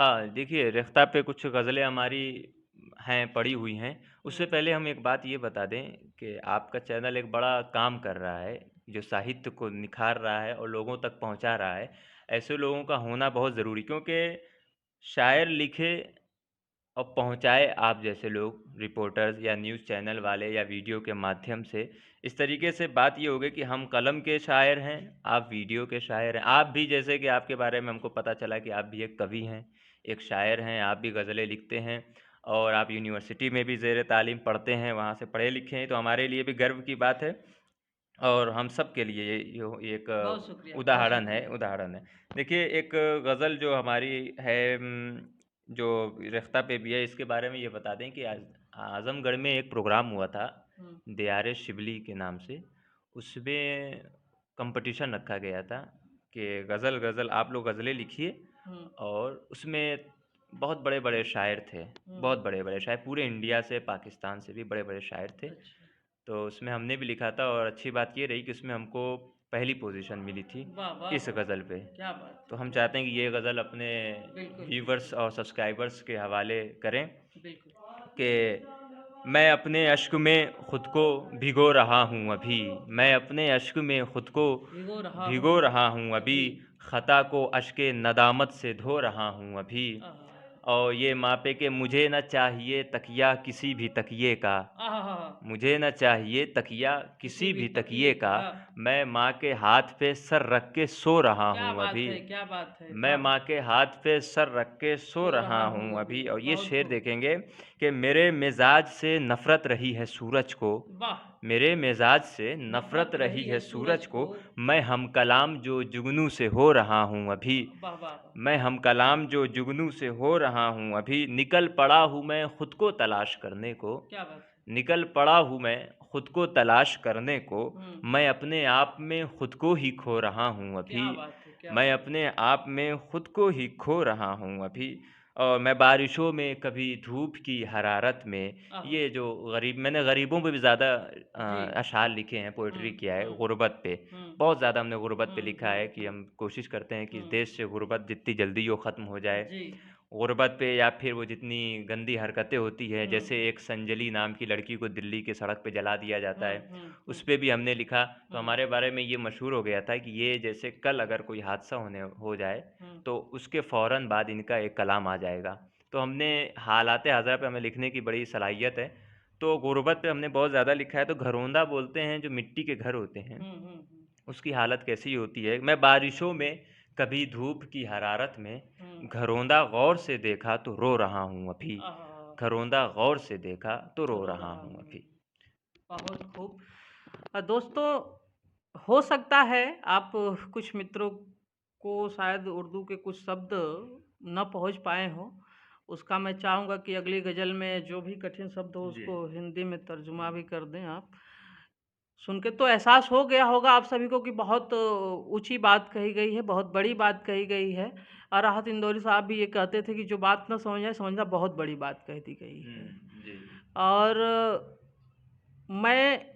हाँ, देखिए रेख़्ता पे कुछ ग़ज़लें हमारी हैं, पड़ी हुई हैं। उससे हुँ। पहले हम एक बात ये बता दें कि आपका चैनल एक बड़ा काम कर रहा है, जो साहित्य को निखार रहा है और लोगों तक पहुँचा रहा है। ऐसे लोगों का होना बहुत ज़रूरी क्योंकि शायर लिखे और पहुँचाए आप जैसे लोग रिपोर्टर्स या न्यूज़ चैनल वाले या वीडियो के माध्यम से, इस तरीके से बात ये हो गई कि हम कलम के शायर हैं, आप वीडियो के शायर हैं। आप भी जैसे कि आपके बारे में हमको पता चला कि आप भी एक कवि हैं, एक शायर हैं, आप भी ग़ज़लें लिखते हैं और आप यूनिवर्सिटी में भी ज़ेर तालीम पढ़ते हैं, वहाँ से पढ़े लिखे हैं, तो हमारे लिए भी गर्व की बात है और हम सब के लिए ये बहुत शुक्रिया, एक बहुत उदाहरण है शुक्रिया। उदाहरण है। देखिए एक ग़ज़ल जो हमारी है जो रेख़्ता पे भी है, इसके बारे में ये बता दें कि आज़मगढ़ में एक प्रोग्राम हुआ था, हुँ। दियारे शिबली के नाम से। उसमें कॉम्पिटिशन रखा गया था कि ग़ज़ल आप लोग ग़ज़लें लिखिए हुँ। और उसमें बहुत बड़े-बड़े शायर थे, हुँ। बहुत बड़े-बड़े शायर, पूरे इंडिया से, पाकिस्तान से भी बड़े-बड़े शायर थे। अच्छा। तो उसमें हमने भी लिखा था और अच्छी बात ये रही कि उसमें हमको पहली पोज़ीशन मिली थी, वाह, वाह, इस वाह! ग़ज़ल पे। क्या बात तो है, हम क्या चाहते हैं कि ये ग़ज़ल अपने बिल्कुल, व्यूवर्स बिल्कुल। और सब्सक्राइबर्स के हवाले करें बिल्कुल। कि मैं अपने अश्क में खुद को भिगो रहा हूँ अभी, मैं अपने अश्क में खुद को भिगो रहा हूँ भिगो रहा हूँ अभी, अभी। ख़ता को अश्के नदामत से धो रहा हूँ अभी। आहा! और ये मापे कि मुझे ना चाहिए तकिया किसी भी तकिए का, आहाहा! मुझे ना चाहिए तकिया किसी किसी भी भी तकिए तकिए का, का। मैं माँ के हाथ पे सर रख के सो रहा क्या हूँ बात अभी। है, क्या बात है! मैं वाह! माँ के हाथ पे सर रख के सो सो रहा रहा हूँ हूँ अभी, अभी और ये बहुत शेर खूब। देखेंगे कि मेरे मिज़ाज से नफ़रत रही है सूरज को, वाह! मेरे मिज़ाज से नफ़रत नफ़रत रही रही है है सूरज सूरज को, को। मैं हम कलाम जो जुगनू से हो रहा हूँ अभी। वाह, वाह, वाह! मैं हम कलाम जो जुगनू से हो रहा हूँ अभी, निकल पड़ा हूँ मैं खुद को तलाश करने को, क्या बात है! निकल पड़ा हूँ मैं खुद को तलाश करने को, हुँ। मैं अपने आप में खुद को ही खो रहा हूँ अभी, क्या बात है, क्या मैं बात है! अपने आप में खुद को ही खो रहा हूँ अभी। और मैं बारिशों में कभी धूप की हरारत में, आहा! ये जो मैंने गरीबों पे भी ज़्यादा जी। अशआर लिखे हैं, हुँ, पोएट्री किया है, हुँ, गुर्बत पे। हुँ, बहुत ज़्यादा हमने गुर्बत पे हुँ, लिखा हुँ, है कि हुँ, हम कोशिश करते हैं कि इस हुँ। देश से गुर्बत जितनी जल्दी हो ख़त्म हो जाए। जी। गुर्बत पे या फिर वो जितनी गंदी हरकतें होती हैं, हुँ, जैसे एक संजली नाम की लड़की को दिल्ली की सड़क पे जला दिया जाता हुँ, है, हुँ, हुँ, उस पे भी हमने लिखा। तो हुँ, हमारे बारे में ये मशहूर हो गया था कि ये जैसे कल अगर कोई हादसा हो जाए, हुँ। तो उसके फ़ौरन बाद इनका एक कलाम आ जाएगा। तो हमने हालात हज़ार पे हमें लिखने की बड़ी सलाहियत है। तो गुर्बत पे हमने बहुत ज़्यादा लिखा है, तो घरोंदा बोलते हैं जो मिट्टी के घर होते हैं, हुँ, हुँ, हुँ, उसकी हालत कैसी होती है। मैं बारिशों में कभी धूप की हरारत में, हुँ। घरोंदा गौर से देखा तो रो रहा हूँ अभी, आहा! घरोंदा गौर से देखा तो रो रो रहा रहा हूँ हूँ। अभी। बहुत खूब। दोस्तों, हो सकता है आप कुछ मित्रों को शायद उर्दू के कुछ शब्द न पहुँच पाए हों। उसका मैं चाहूँगा कि अगली ग़ज़ल में जो भी कठिन शब्द हो जी। उसको हिंदी में तर्जुमा हुँ। भी कर दें आप। सुन के तो एहसास हो गया होगा आप सभी को कि बहुत ऊँची बात कही गई है, बहुत बड़ी बात कही गई है। और राहत इंदौरी साहब भी ये कहते थे कि जो बात ना समझ आए, समझना बहुत बड़ी बात कह दी गई है। हुँ, जी। और मैं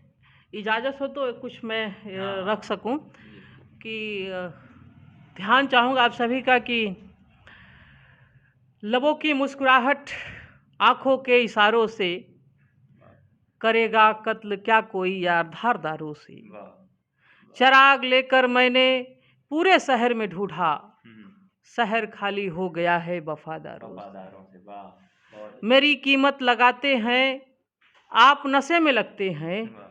इजाज़त हो तो कुछ मैं रख हाँ, सकूँ जी। कि ध्यान चाहूँगा आप सभी का कि लबों की मुस्कुराहट, आँखों के इशारों से वाह! करेगा कत्ल क्या कोई यार धारदारों से। वाह! वाह! चिराग लेकर मैंने पूरे शहर में ढूँढा, हुँ, शहर खाली हो गया है वफ़ादारों से। वफ़ादारों से, वाह! बहुत मेरी अच्छे। कीमत लगाते हैं, आप नशे में लगते हैं, वाह!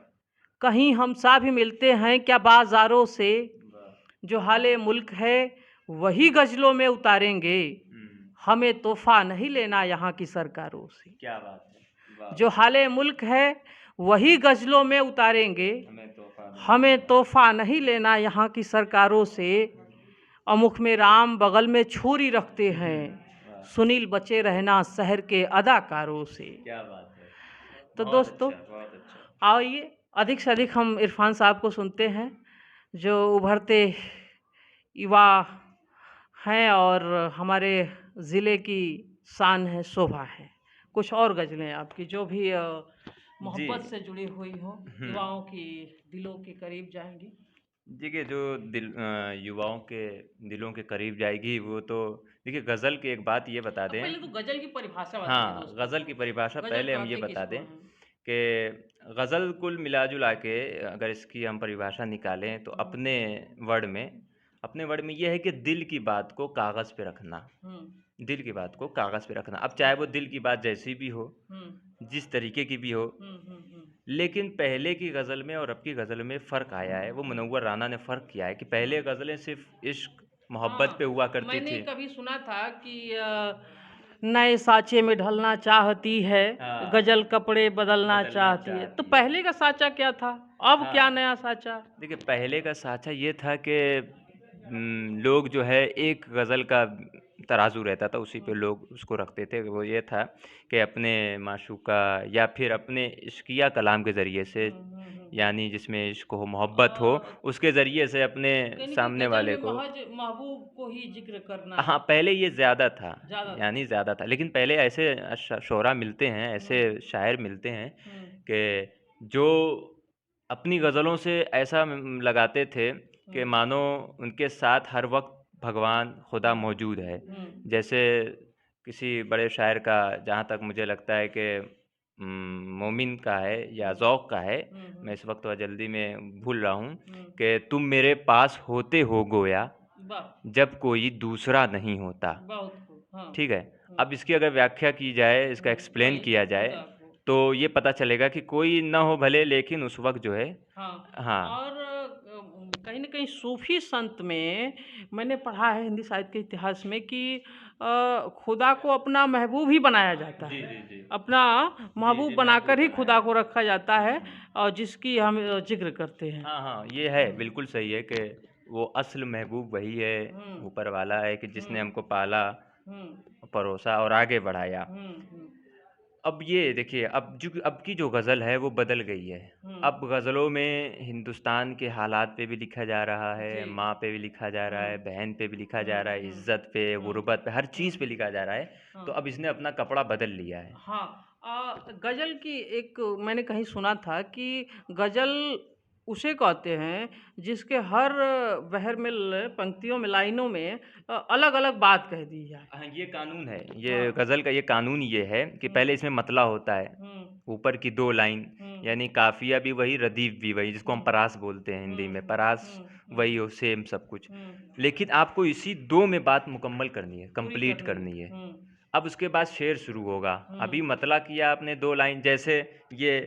कहीं हम सा भी मिलते हैं क्या बाज़ारों से। वाह! जो हाले मुल्क है, वही ग़ज़लों में उतारेंगे, हुँ, हमें तोहफ़ा नहीं लेना यहाँ की सरकारों से। क्या बात है! वाह, जो वाह! हाले मुल्क है, वही ग़ज़लों में उतारेंगे, हमें तोहफ़ा नहीं हमें लेना। तोहफ़ा नहीं लेना यहाँ की सरकारों से। और मुख में राम बगल में छुरी रखते हैं, वाह! सुनील बचे रहना शहर के अदाकारों से। क्या बात है! तो बहुत दोस्तों, अच्छा, बहुत अच्छा। आइए अधिक से अधिक हम इरफ़ान साहब को सुनते हैं, जो उभरते युवा हैं और हमारे ज़िले की शान है, शोभा है। कुछ और ग़ज़लें आपकी जो भी जी। मोहब्बत से जुड़ी हुई हों, हुँ। युवाओं की दिलों के करीब जाएँगी। देखिए जो युवाओं के दिलों के करीब जाएगी वो तो देखिए गज़ल की एक बात ये बता अब दें। पहले तो गज़ल की परिभाषा बताइए हाँ, दोस्तों गज़ल को। की परिभाषा गज़ल पहले हम ये कहते बता किसको दें हैं? कि गज़ल कुल मिला-जुला के अगर इसकी हम परिभाषा निकालें तो हुँ, अपने वर्ड में ये है कि दिल की बात को कागज़ पे रखना, हुँ, दिल की बात को कागज़ पे रखना। अब हुँ, चाहे वो दिल की बात जैसी भी हो, हुँ, जिस तरीके की भी हो, हुँ, हुँ, हुँ, लेकिन पहले की गज़ल में और अब की गज़ल में फ़र्क आया है। वो हुँ, मुनव्वर राना ने फ़र्क किया है कि हुँ। पहले गज़लें सिर्फ़ इश्क, मोहब्बत पे हाँ, हुआ करती मैंने थी। कभी सुना था कि नए साँचे में ढलना चाहती है, हाँ, गज़ल कपड़े बदलना बदलना चाहती है। तो चाहती है। पहले का साँचा क्या था? अब क्या हाँ। नया साँचा? देखिए, पहले का साँचा ये था कि लोग जो है एक गज़ल का तराजू रहता था, उसी पे हुँ, लोग उसको रखते थे। वो ये था कि अपने माशूक़ा या फिर अपने इश्किया कलाम के ज़रिए से, हुँ, हुँ, हुँ, हुँ। यानी जिसमें इश्क हो, मोहब्बत हो, अ, उसके ज़रिए से अपने यानी कि सामने गज़ल वाले में को। महज़ महबूब को ही ज़िक्र करना हाँ, पहले ये ज़्यादा था, ज़्यादा था। यानी ज़्यादा था। लेकिन पहले ऐसे शोरा मिलते हैं, हुँ, ऐसे शायर मिलते हैं हुँ, कि जो अपनी गज़लों से ऐसा लगाते थे कि हुँ, मानो उनके साथ हर वक़्त भगवान, खुदा हुँ, मौजूद है। हुँ, जैसे किसी बड़े शायर का, जहाँ तक मुझे लगता है कि मोमिन का है या हुँ, ज़ौक़ का है, हुँ, मैं हुँ, इस वक़्त थोड़ा जल्दी में भूल रहा हूँ, हुँ। कि तुम मेरे पास होते हो गोया, वाह! जब कोई दूसरा नहीं होता। बहुत खूब। हाँ। ठीक है? हुँ, अब इसकी अगर व्याख्या की जाए, इसका हुँ। एक्सप्लेन वही किया जाए, खुदा को। तो ये पता चलेगा कि कोई ना हो भले, लेकिन उस वक़्त जो है। हाँ, हाँ। और कहीं न कहीं सूफ़ी संत में मैंने पढ़ा है हिंदी साहित्य के इतिहास में कि खुदा को अपना महबूब ही बनाया जाता जी, है। जी, जी। अपना जी, महबूब जी, बनाकर महबूब ही बनाया खुदा को जाता रखा जाता है। है और जिसकी हम ज़िक्र करते हैं। हाँ, हाँ, ये है, हुँ, बिल्कुल सही है कि वो असल महबूब वही है, हुँ, ऊपर वाला है कि हुँ, जिसने हमको पाला, हुँ, परोसा और आगे बढ़ाया। हुँ, हुँ, अब ये देखिए, अब की जो गज़ल है वो बदल गई है। हुँ। अब गज़लों में हिंदुस्तान के हालात पे भी लिखा जा रहा जी। है, माँ पे भी लिखा जा रहा हुँ, है, बहन पे भी लिखा हुँ, जा रहा है, हुँ, इज़्ज़त पे, हुँ, गुर्बत पे, हर हुँ, चीज़ पे लिखा जा रहा है। तो हाँ। अब इसने अपना कपड़ा बदल लिया है। हाँ, गज़ल की एक मैंने कहीं सुना था कि गज़ल उसे कहते हैं जिसके हर बहर में पंक्तियों में, लाइनों में अलग-अलग बात कह दी जाए। हाँ, ये कानून है। ये हाँ। गज़ल का ये कानून ये है कि हुँ, पहले इसमें मतला होता है, हुँ, ऊपर की 2 लाइन, हुँ, यानी काफ़िया भी वही, रदीफ़ भी वही, जिसको हम हुँ, परास बोलते हैं हुँ, हिंदी में। हुँ, परास हुँ, हुँ, वही हो, सेम सब कुछ। हुँ, लेकिन आपको इसी 2 में बात मुकम्मल करनी है, पूरी कंप्लीट करनी है। करनी है। हुँ, अब उसके बाद शेर शुरू होगा। हुँ, अभी मतला किया आपने 2 लाइन, जैसे ये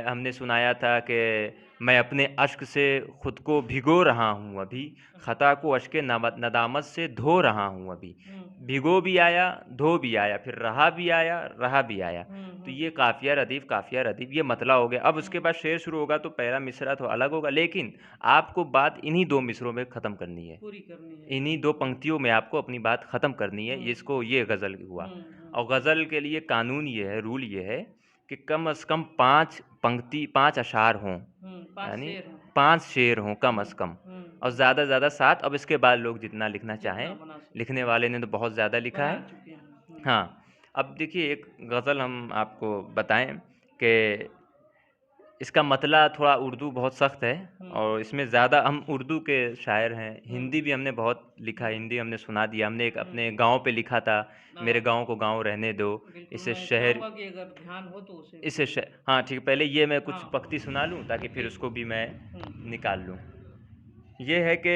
हमने सुनाया था कि मैं अपने अश्क से खुद को भिगो रहा हूँ अभी, खता को अश्क नदामत से धो रहा हूँ अभी। हुँ, भिगो भी आया, धो भी आया, फिर रहा भी आया, रहा भी आया। हुँ, तो हुँ, ये काफ़िया रदीफ़ ये मतला हो गया। अब उसके हुँ, बाद शेर शुरू होगा तो पहला मिसरा तो अलग होगा, लेकिन आपको बात इन्हीं 2 मिसरों में ख़त्म करनी है। पूरी करनी है। इन्हीं 2 पंक्तियों में आपको अपनी बात ख़त्म करनी है, हुँ, इसको ये गज़ल हुआ। हुँ, हुँ, और गज़ल के लिए कानून ये है, रूल ये है कि कम से कम 5 पंक्ति, 5 अशार हों, हुँ, 5 यानी शेर हैं। 5 शेर हों कम हुँ, से कम, हुँ, और हुँ, ज़्यादा से ज़्यादा 7। अब इसके बाद लोग जितना लिखना जितना चाहें, बना सकते लिखने हैं, वाले ने तो बहुत ज़्यादा लिखा बना है। चुके हैं। हुँ, हाँ, अब देखिए एक गज़ल हम आपको बताएँ कि इसका मतला थोड़ा उर्दू बहुत सख्त है, हुँ, और इसमें ज़्यादा हम उर्दू के शायर हैं। हुँ, हिंदी भी हमने बहुत लिखा, हुँ, हिंदी हमने सुना दिया। हमने एक हुँ। अपने गाँव पे लिखा था, मेरे हाँ, गाँव को गाँव रहने दो, बिल्कुल, इसे मैं शहर चाहूँगा कि अगर ध्यान हो तो उसे इसे श बोलिए। हाँ, ठीक है, पहले ये मैं कुछ हाँ, पंक्ति सुना लूँ ताकि फिर उसको बिल्कुल। भी मैं हुँ, निकाल लूँ। ये है कि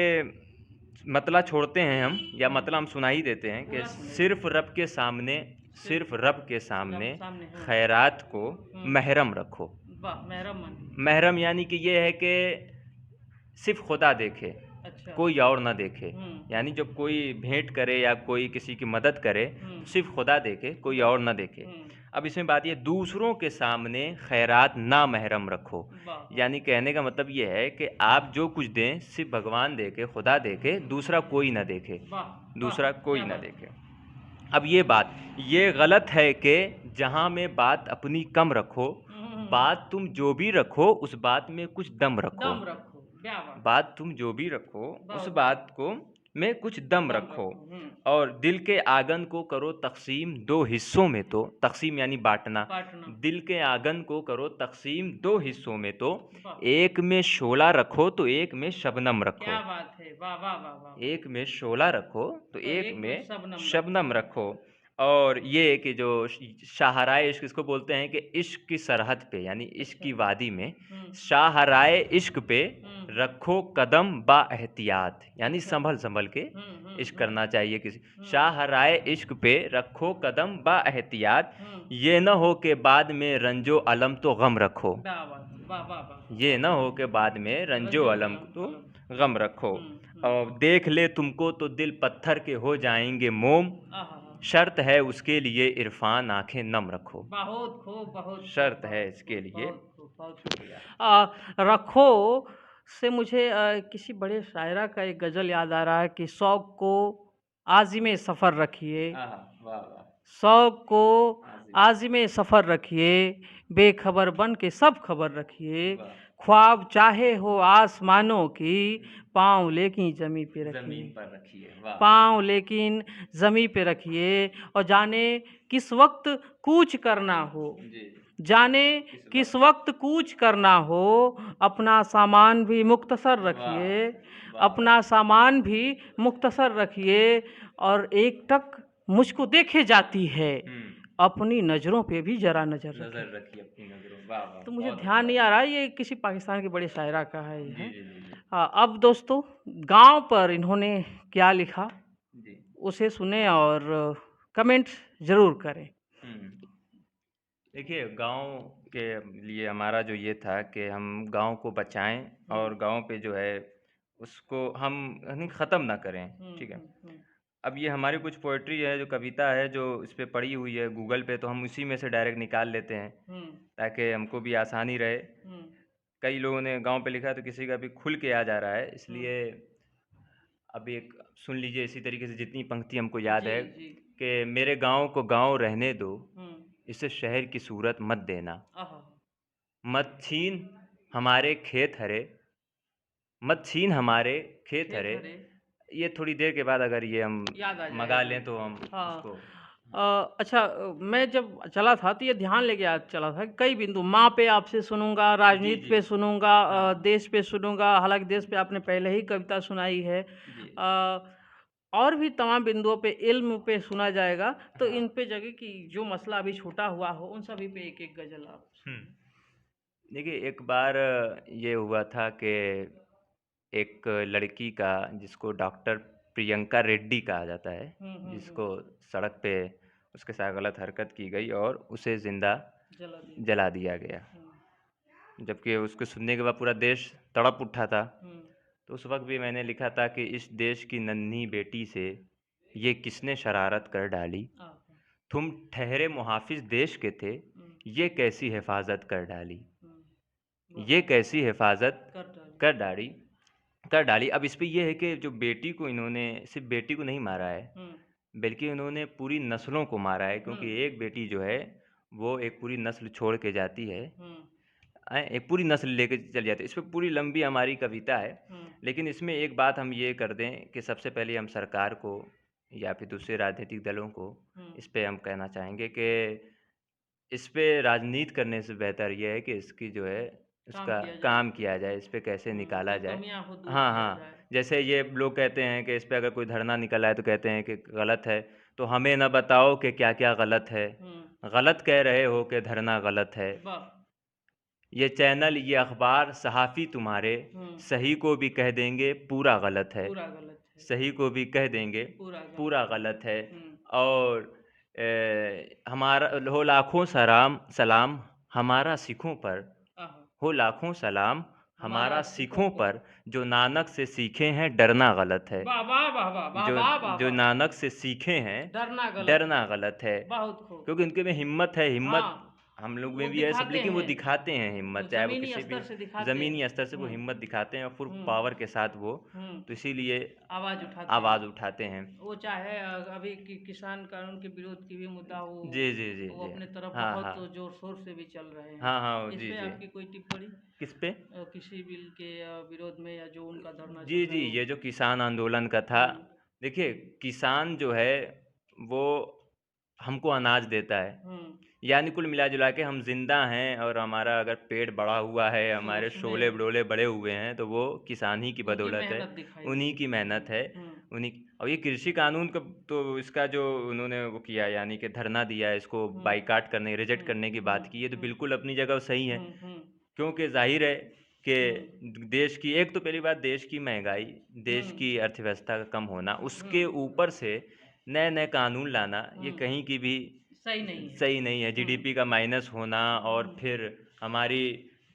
मतला छोड़ते हैं हम, या हुँ, मतला हम सुना ही देते हैं कि पूरा सुनिए। सिर्फ़ रब के सामने, सिर्फ़ सिर्फ़ रब के सामने रब सामने हाँ, खैरात को हुँ, महरम रखो। वाह! मेहरम मानी। महरम यानी कि ये है कि सिर्फ़ खुदा देखे, अच्छा, कोई और ना देखे। हुँ, यानी जब कोई भेंट करे या कोई किसी की मदद करे, हुँ, तो सिर्फ़ खुदा देखे, कोई वाह! और ना देखे। हुँ, अब इसमें बात ये, दूसरों के सामने खैरात ना महरम रखो। वाह, वाह! यानी कहने का मतलब ये है कि आप जो कुछ दें, सिर्फ़ भगवान देखे, खुदा देखे, दूसरा कोई ना देखे, वाह! वाह! दूसरा कोई क्या ना बात है। देखे। अब ये गलत है कि जहाँ में बात अपनी कम रखो, हुँ, हुँ, हुँ, बात तुम जो भी रखो, उस बात में कुछ दम रखो। दम रखो, क्या बात है। बात तुम जो भी रखो, उस बहुत बात खूब। को में कुछ दम दम रखो, रखो। और दिल के आंगन को करो तक़सीम दो हिस्सों में तो, तक़सीम यानी बाँटना, बाँटना। दिल के आंगन को करो तक़सीम दो हिस्सों में तो, वाह! एक में शोला रखो तो एक में शबनम रखो। क्या बात है! वाह, वाह, वाह, वाह, वाह! एक में शोला रखो तो तो एक एक में में शबनम रखो। शबनम रखो। और ये कि जो शाहराए इश्क इसको बोलते हैं कि इश्क की सरहद पे यानी इश्क अच्छा। की वादी में हुँ। शाहराए इश्क पे हुँ। रखो कदम बा एहतियात, यानी अच्छा। संभल संभल के हुँ, हुँ, इश्क हुँ। करना चाहिए किसी। हुँ। शाहराए इश्क पे रखो कदम बा एहतियात, हुँ। ये न हो के बाद में रंजो अलम तो गम रखो। क्या बात है! वाह, वाह, वाह! ये न हो के बाद में रंजो रंजो अलम अलम तो अलम। गम रखो। हुँ, हुँ। और देख ले तुमको तो दिल पत्थर के हो जाएंगे मोम, आहा! शर्त है उसके लिए इरफान आंखें नम रखो। बहुत खूब, बहुत खूब, शर्त है बहुत इसके खूब, लिए। बहुत खूब, बहुत खूब। शुक्रिया। रखो से मुझे किसी बड़े शायरा का एक गज़ल याद आ रहा है कि शौक़ को आज़िमे सफ़र रखिए, आहा, वाह वाह। शौक़ को आज़िम। आज़िमे सफ़र रखिए, बेखबर बन के सब खबर रखिए, वाह। ख्वाब चाहे हो आसमानों की, पाँव लेकिन ज़मीं पे ज़मीन रखिए। पर रखिए, वाह। पाँव लेकिन ज़मीं पे रखिए, और जाने किस वक़्त कूच करना हो, जी। जाने किस वक़्त कूच करना हो, अपना सामान भी मुख्तसर वाह, रखिए, वाह वाह। अपना सामान भी मुख्तसर रखिए, और एकटक मुझको देखे जाती है, हुँ। अपनी नज़रों पे भी ज़रा नज़र रखिए। नज़र रखिए अपनी नज़रों, वाह वाह, तो मुझे बहुत ध्यान अच्छा नहीं है। आ रहा है, ये किसी पाकिस्तान के बड़े शायरा का है ये जी, है। जी, जी, जी। अब दोस्तों, गाँव पर इन्होंने क्या लिखा, जी। उसे सुनें और कमेंट ज़रूर करें। हुँ। देखिए, गाँव के लिए हमारा जो ये था कि हम गाँव को बचाएँ और गाँव पे जो है उसको हम यानी ख़त्म ना करें, हुँ, ठीक है? हुँ, हुँ। अब ये हमारी कुछ पोएट्री है, जो कविता है, जो इस पे पड़ी हुई है गूगल पे, तो हम उसी में से डायरेक्ट निकाल लेते हैं, हुँ, ताकि हमको भी आसानी रहे। हुँ, कई लोगों ने गाँव पे लिखा है, तो किसी का भी खुल के आ जा रहा है, हुँ। इसलिए अब एक सुन लीजिए इसी तरीके से जितनी पंक्ति हमको याद जी, है जी। कि मेरे गाँव को गाँव रहने दो, हुँ। इसे शहर की सूरत मत देना। आहा! मत छीन हमारे खेत हरे, मत छीन हमारे खेत खेत हरे। हरे। ये थोड़ी देर के बाद अगर ये हम याद आ मँगा जाएगी। लें तो हम हाँ। उसको। अच्छा, मैं जब चला था तो ये ध्यान लेके चला था कि कई बिंदु माँ पे आपसे सुनूँगा, जी, राजनीति जी। पे सुनूँगा, हाँ। देश पे सुनूँगा, हालाँकि देश पे आपने पहले ही कविता सुनाई है। जी। और भी तमाम बिंदुओं पे, इल्म पे सुना जाएगा, तो हाँ। इन पे जगह कि जो मसला अभी छूटा हुआ हो, उन सभी पे एक-एक गज़ल आप हुँ। सुनाएँ। देखिए, एक बार ये हुआ था कि एक लड़की का, जिसको डॉक्टर प्रियंका रेड्डी कहा जाता है, हुँ, हुँ, हुँ। जिसको सड़क पे उसके साथ गलत हरकत की गई और उसे ज़िंदा जला दिया। जला दिया गया। हुँ, जबकि उसको सुनने के बाद पूरा देश तड़प उठा था। हुँ। तो उस वक़्त भी मैंने लिखा था कि इस देश की नन्ही बेटी से ये किसने शरारत कर डाली? हाँ, तुम ठहरे मुहाफ़िज़ देश के थे, हुँ, ये कैसी हिफ़ाज़त कर डाली? हुँ। वाह! ये कैसी हिफ़ाज़त कर डाली। कर डाली कर डाली। अब इस पे ये है कि जो बेटी को इन्होंने सिर्फ़ बेटी को नहीं मारा है, हुँ, बल्कि इन्होंने पूरी नस्लों को मारा है, हुँ, क्योंकि एक बेटी जो है, वो एक पूरी नस्ल छोड़ के जाती है। हुँ, एक पूरी नस्ल लेके चली जाती है। इस पे पूरी लंबी हमारी कविता है, हुँ, लेकिन इसमें एक बात हम ये कर दें कि सबसे पहले हम सरकार को या फिर दूसरे राजनीतिक दलों को हुँ। इस पे हम कहना चाहेंगे कि इस पे राजनीति करने से बेहतर ये है कि इसकी जो है काम इसका किया जाए काम इस पे। किया जाए, इस पे कैसे निकाला जो जाए। कमियाँ हो दूर हाँ, किया हाँ। जाए। जैसे ये लोग कहते हैं कि इस पे अगर कोई धरना निकल आए तो कहते हैं कि गलत है, तो हमें ना बताओ कि क्या-क्या गलत है। हुँ, गलत कह रहे हो कि धरना गलत है। वाह! ये चैनल, ये अखबार, सहाफ़ी तुम्हारे, हुँ, सही को भी कह देंगे पूरा गलत है। पूरा गलत है, सही को भी कह देंगे पूरा पूरा गलत है। गलत है। हुँ, और हमारा हो लाखों सलाम हमारा सिखों पर, आहा! हो लाखों सलाम हमारा हमारा सिखों सिखों पर। पर, जो नानक से सीखे हैं डरना गलत है। वाह, वाह, वाह, वाह! वाह, जो वाह, वाह, जो वाह! नानक से सीखे हैं डरना गलत है। डरना गलत है। बहुत खूब। क्योंकि उनके में हिम्मत है, हिम्मत हाँ, हम लोग में वो भी है सब, दिखाते लेकिन वो हैं, दिखाते हैं वो हिम्मत, चाहे वो ज़मीनी किसी भी स्तर से दिखाते हैं। ज़मीनी स्तर से वो हुँ, हिम्मत दिखाते हैं और फुल हुँ, पावर के साथ वो, हुँ, तो इसीलिए आवाज़ उठाते हैं। आवाज़ उठाते हैं। वो चाहे अभी किसान कानून के विरोध की भी मुद्दा हो, जी, जी, जी, वो जी। अपने तरफ हाँ, बहुत हाँ। ज़ोर-शोर से भी चल रहे हैं। हाँ, हाँ। इस जी, पे जी। आपकी कोई टिप्पणी? किस पे? किसी बिल के विरोध में या जो उनका धरना चल जी, रहा जी, है वो? ये जो किसान आंदोलन का था, हुँ, देखिए किसान जो है वो हमको अनाज देता है। हुँ, यानी कुल मिला-जुला के हम ज़िंदा हैं और हमारा अगर पेट बढ़ा हुआ है, तो हमारे उसमें शोले-वडोले बड़े हुए हैं, तो वो किसान ही की उनकी बदौलत है, मेहनत दिखाई उन्हीं देगी। की मेहनत है, हुँ, उन्हीं। और ये कृषि कानून का तो इसका जो उन्होंने वो किया, यानी कि धरना दिया, इसको हुँ, बायकॉट करने, रिजेक्ट हुँ, करने की हुँ, बात की है, तो हुँ, बिल्कुल अपनी जगह सही है। हुँ, हुँ, क्योंकि ज़ाहिर है हुँ, कि देश की एक तो पहली बात, देश की महँगाई, हुँ, देश की अर्थव्यवस्था का कम होना, हुँ, उसके ऊपर से नए-नए कानून लाना, ये हुँ, कहीं की भी सही नहीं है। सही नहीं है। हुँ, जीडीपी का माइनस होना और हुँ, फिर हमारी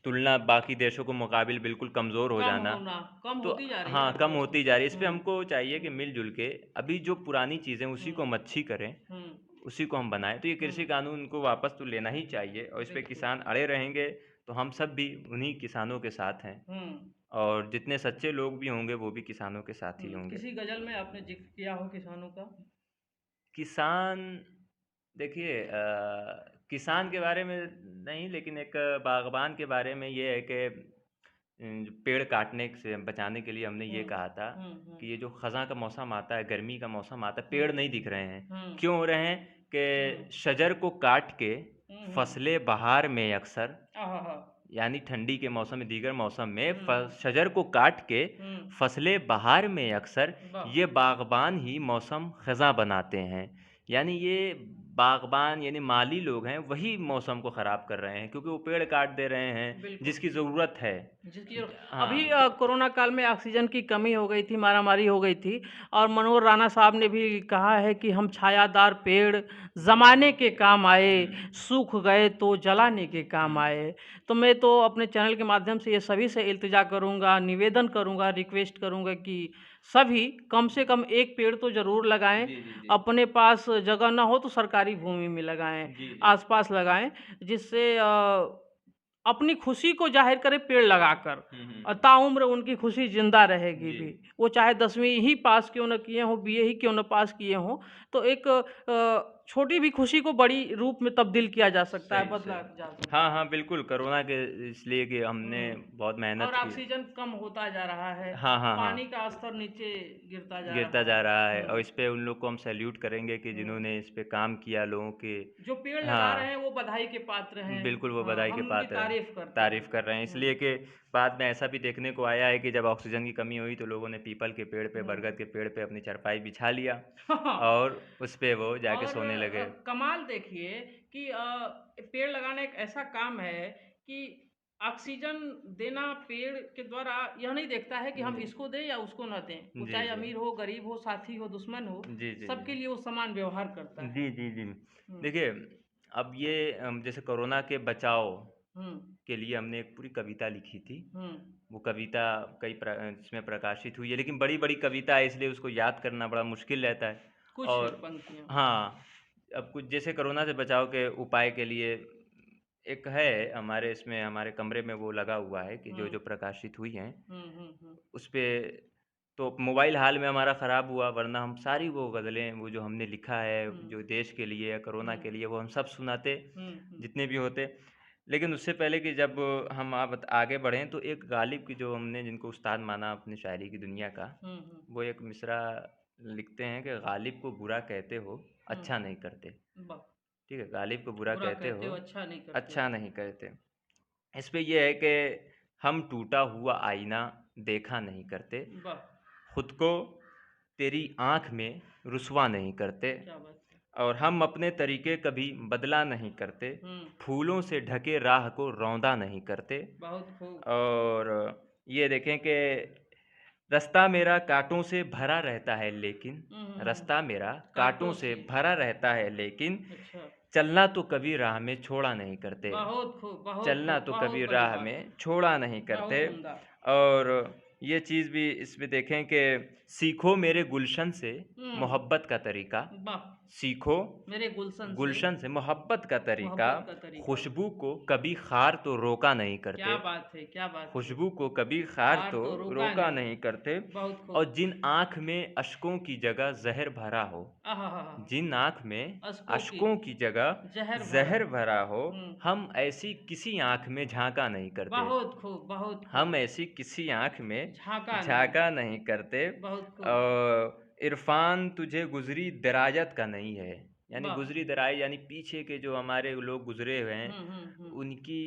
तुलना बाकी देशों के मुकाबिल बिल्कुल कमज़ोर हो कम जाना, होना, कम तो होती जा रही है हाँ, कम अर्थव्यवस्था। होती जा रही है। इस पे हुँ, हमको चाहिए कि हुँ, मिल-जुल के अभी जो पुरानी चीज़ें उसी हुँ, को हम अच्छी करें, हुँ, उसी को हम बनाएँ। तो ये हुँ, कृषि कानून को वापस तो लेना ही चाहिए और इस पे बिल्कुल। किसान अड़े रहेंगे, तो हम सब भी उन्हीं किसानों के साथ हैं हुँ, और जितने सच्चे लोग भी होंगे, वो भी किसानों के साथ ही होंगे। किसी गज़ल में आपने ज़िक्र किया हो किसानों का? किसान, देखिए किसान के बारे में नहीं, लेकिन एक बागबान के बारे में ये है कि जो पेड़ काटने से बचाने के लिए हमने हुँ, ये कहा था हुँ, हुँ, कि ये जो ख़ज़ां का मौसम आता है, गर्मी का मौसम आता है, हुँ, पेड़ नहीं दिख रहे हैं। हुँ, क्यों हो रहे हैं? हुँ, कि शजर को काट के हुँ, हुँ। फसलें बहार में अक्सर, आहा! यानी ठंडी के मौसम में, दीगर मौसम में हुँ, शजर को काट के हुँ, फसलें बहार में अक्सर, वाह! ये बागबान ही मौसम ख़ज़ां बनाते हैं। यानी ये बागबान यानी माली लोग हैं, वही मौसम को ख़राब कर रहे हैं, क्योंकि वो पेड़ काट दे रहे हैं बिल्कुल। जिसकी ज़रूरत है। जिसकी जो अभी हाँ, कोरोना काल में ऑक्सीजन की कमी हो गई थी, मारामारी हो गई थी और मनोहर राणा साहब ने भी कहा है कि हम छायादार पेड़ ज़माने के काम आए, हुँ, सूख गए तो जलाने के काम हुँ। आए। तो मैं तो अपने चैनल के माध्यम से ये सभी से इल्तिजा करूँगा, निवेदन करूँगा, रिक्वेस्ट करूँगा कि सभी कम से कम 1 पेड़ तो ज़रूर लगाएँ। जी, जी, जी। अपने पास जगह ना हो तो सरकारी भूमि में लगाएँ, जी, जी। आस-पास लगाएँ, जिससे अपनी खुशी को ज़ाहिर करें पेड़ लगाकर हुँ, हुँ, ताउम्र उनकी खुशी ज़िंदा हुँ। रहेगी जी। भी। वो चाहे 10वीं ही पास क्यों न किए हों, बीए ही क्यों न पास किए हों, तो एक छोटी भी खुशी को बड़ी रूप में तब्दील किया जा सकता है, सही, बदला सही। जा सकता हाँ, है। हाँ, बिल्कुल, कोरोना के इसलिए कि हमने हुँ। बहुत मेहनत और की। ऑक्सीजन कम होता जा रहा है, हाँ, हाँ, पानी हाँ। का स्तर नीचे गिरता जा गिरता रहा जा है। रहा है और इस हुँ, पे उन लोग को हम सैल्यूट करेंगे कि हुँ। जिन्होंने इस पे काम किया, लोगों के। जो पेड़ लगा रहे हैं हाँ। वो बधाई के पात्र हैं। बिल्कुल, वो हाँ, बधाई के हम उनकी पात्र हैं। तारीफ़ करते हैं। तारीफ़ कर रहे हैं, हुँ, इसलिए कि बाद में ऐसा भी देखने को आया है कि जब ऑक्सीजन की कमी हुई तो लोगों ने पीपल के पेड़ पे, हुँ। बरगद के पेड़ पे अपनी चारपाई बिछा लिया हाँ। और उस पे वो जाके और सोने लगे। कमाल देखिए कि पेड़ लगाना एक ऐसा काम है कि ऑक्सीजन देना पेड़ के द्वारा यह नहीं देखता है कि हम जी। इसको दें या उसको ना दें। वो जी, चाहे जी। अमीर हो, गरीब हो, साथी हो, दुश्मन हो, जी, जी, जी। सबके लिए वो समान व्यवहार करता है। जी, जी, जी। हुँ, देखिए, अब ये जैसे कोरोना के बचाव हुँ, के लिए हमने एक पूरी कविता लिखी थी। हुँ। वो कविता इसमें प्रकाशित हुई है, लेकिन बड़ी-बड़ी कविता है, इसलिए उसको याद करना बड़ा मुश्किल रहता है। कुछ और पंक्तियाँ। हाँ, अब कुछ जैसे कोरोना से बचाव के उपाय के लिए एक है हमारे इसमें, हमारे कमरे में वो लगा हुआ है कि हुँ, जो-जो प्रकाशित हुई हैं, हुँ, हुँ, हुँ, उसपे तो मोबाइल हाल में हमारा ख़राब हुआ, वरना हम सारी वो ग़ज़लें, वो जो हमने लिखा है, हुँ, जो देश के लिए या कोरोना हुँ, के लिए, वो हम सब सुनाते, हुँ, हुँ, जितने भी होते। लेकिन उससे पहले कि जब हम आगे बढ़ें, तो एक गालिब की, जो हमने जिनको उस्ताद माना अपनी शायरी की दुनिया का, हुँ, हुँ, वो एक मिसरा लिखते हैं कि गालिब को बुरा कहते हो, हुँ। अच्छा नहीं करते। वाह! ठीक है? गालिब को बुरा बुरा कहते कहते हो, हो, अच्छा नहीं करते। अच्छा नहीं करते। इस पे ये है कि हम टूटा हुआ आईना देखा नहीं करते, वाह! खुद को तेरी आँख में रुसवा नहीं करते, क्या बात है। और हम अपने तरीके कभी बदला नहीं करते, हुँ, फूलों से ढके राह को रौंदा नहीं करते। बहुत खूब। और ये देखें कि रास्ता मेरा काँटों से भरा रहता है, लेकिन हुँ, हुँ, रास्ता हुँ। मेरा काँटों काँटों से से भरा रहता है, लेकिन अच्छा, चलना तो कभी राह में छोड़ा नहीं करते। बहुत खूब, बहुत चलना खूब, तो बहुत कभी बड़ी राह बात। में छोड़ा नहीं बहुत करते। उम्दा। और ये चीज़ भी इसमें देखें कि सीखो मेरे गुलशन से हुँ, मोहब्बत का तरीका। वाह! सीखो मेरे गुलशन से गुलशन से मोहब्बत का तरीका, मोहब्बत का तरीका। खुशबू को कभी ख़ार तो रोका नहीं क्या करते। बात है, क्या बात है! खुशबू को कभी ख़ार हार तो तो रोका रोका नहीं। नहीं करते। बहुत और खूब। जिन आँख में अश्कों की जगह ज़हर भरा हो, आहाहाहा! जिन आँख में अश्कों की अश्कों की जगह ज़हर भरा ज़हर भरा हो, हुँ। हम ऐसी किसी आँख में झाँका नहीं करते। बहुत खूब, बहुत हम खूब। ऐसी किसी आँख में झाँका नहीं। झाँका नहीं करते। बहुत खूब। इरफ़ान तुझे गुज़री दराजत का नहीं है। यानी वाह! गुज़री दराज यानी पीछे के जो हमारे लोग गुज़रे हुए हैं, हुँ, हुँ, हुँ। उनकी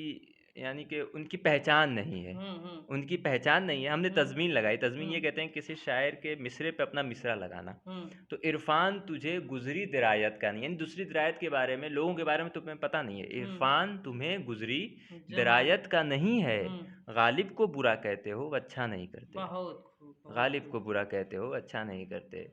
यानी कि उनकी पहचान नहीं है। हुँ, हुँ। उनकी पहचान नहीं है, हमने हुँ, तज़मीन लगाई। तज़मीन ये हुँ, कहते हैं किसी शायर के मिसरे पे अपना मिसरा लगाना। हुँ। तो इरफ़ान तुझे गुज़री दरायत का नहीं, यानी दूसरी दरायत के बारे में, लोगों के बारे में तुम्हें पता नहीं है। हुँ। इरफ़ान तुम्हें गुज़री जमाने दरायत का नहीं है। हुँ। गालिब को बुरा कहते हो, अच्छा नहीं करते। बहुत खूब, बहुत गालिब को खूब। बुरा कहते हो, अच्छा नहीं करते।